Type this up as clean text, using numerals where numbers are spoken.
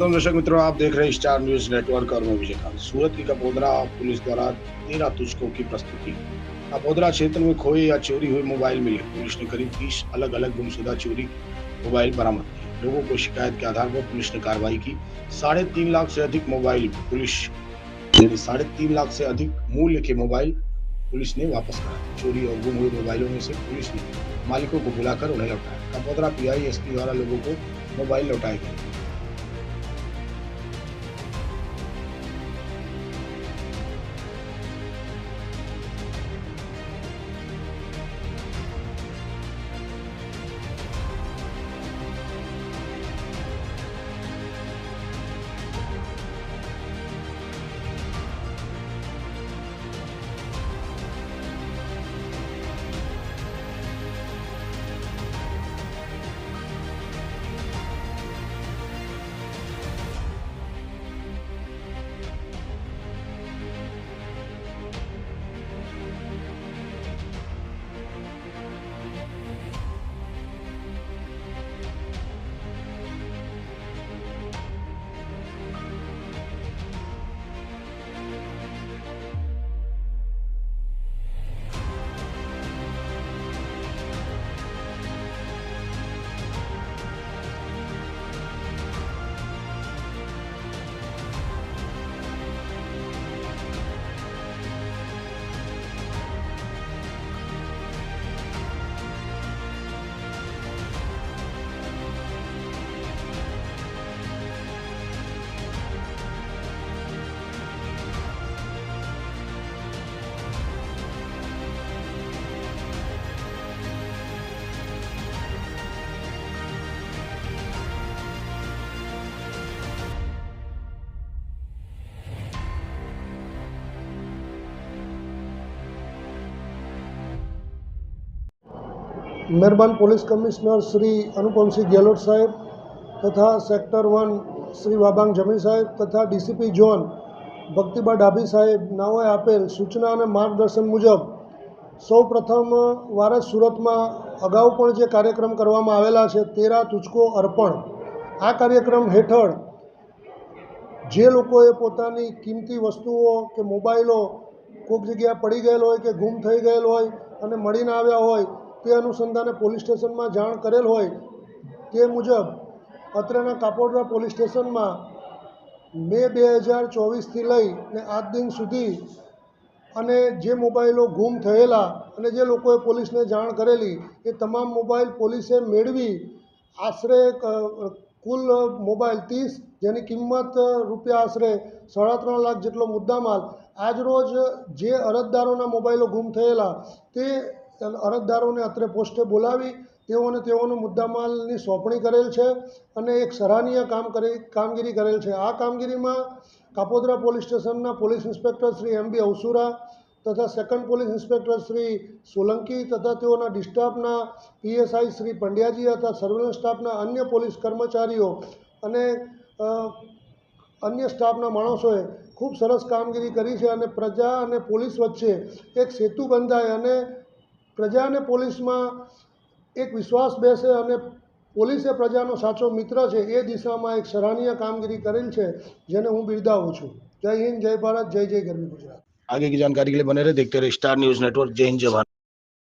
राम दर्शक मित्रों, आप देख रहे हैं स्टार न्यूज नेटवर्क और मैं विजय खान। सूरत की कपोदरा पुलिस द्वारा 13 तुझको की प्रस्तुति। कपोदरा क्षेत्र में खोए या चोरी हुए मोबाइल मिले। पुलिस ने करीब 30 अलग अलग गुमशुदा चोरी मोबाइल बरामद किए। लोगों को शिकायत के आधार पर पुलिस ने कार्रवाई की। 3.5 लाख से अधिक मोबाइल पुलिस 3.5 लाख से अधिक मूल्य के मोबाइल पुलिस ने वापस कराए। चोरी और गुम हुए मोबाइलों में से पुलिस ने मालिकों को बुलाकर उन्हें लौटाया। कपोदरा पीआई एसपी द्वारा लोगों को मोबाइल लौटाए गए। मेहरबान पुलिस कमिश्नर श्री अनुपम सिंह गहलोत साहेब तथा सेक्टर 1 श्री वाबांग जमी साहेब तथा डीसीपी जोन भक्तिबा डाभी साहेब नाओए आपेल सूचना और मार्गदर्शन मुजब सौ प्रथम वार सूरत में अगाऊ पण जे कार्यक्रम करवामां आवेला छे 13 तुझको अर्पण। आ कार्यक्रम हेठळ जे लोकोए पोतानी किंमती वस्तुओ के मोबाइलो कोईक जग्याए पड़ी गयेल होय के गुम थई गयेल होय अने मळी न आव्या होय ते अनुसंधाने पोलीस स्टेशन में जाण करेल होय ते मुजब अत्रेना कापोद्रा पोलीस स्टेशन में मे 2024 थी लई ने आज दिन सुधी अने जे मोबाइलो गुम थयेला अने जे लोकोए पोलीस ने जाण करेली ए तमाम मोबाइल पोलीसे मेळवी आश्रे कुल मोबाइल 30 जेनी किंमत रूपिया आश्रे 3.5 लाख जेटलो मुद्दामाल आज रोज जे अरजदारोना मोबाइलो गुम थयेला ते अरजदारोने अत्रे पोस्टे बोलावी तेओने मुद्दामालनी सोंपणी करेल छे अने एक सराहनीय कामगीरी करेल छे। आ कामगीरीमां कापोद्रा पोलीस स्टेशनना police inspector Shri M B Avsura तथा second police inspector Shri Solanki तथा तेओना डिस्टाफना पीएसआई श्री पंड्याजी तथा सर्वेलन्स स्टाफना अन्य पोलीस कर्मचारीओ अने अन्य स्टाफना माणसोए खूब सरस कामगीरी करी छे अने प्रजा अने पोलीस वच्चे एक सेतु बंधाय अने प्रजा ने पोलीस में एक विश्वास बेसे अने पोलीसे प्रजानो साचो मित्र है ए दिशा में एक सराहनीय कामगीरी करेल है जेने हूँ बिरदावुं छुं। जय हिंद, जय भारत, जय जय गरवी गुजरात। आगे की जानकारी के लिए बने रहे, देखते रहे स्टार न्यूज नेटवर्क। जय हिंद, जय भारत।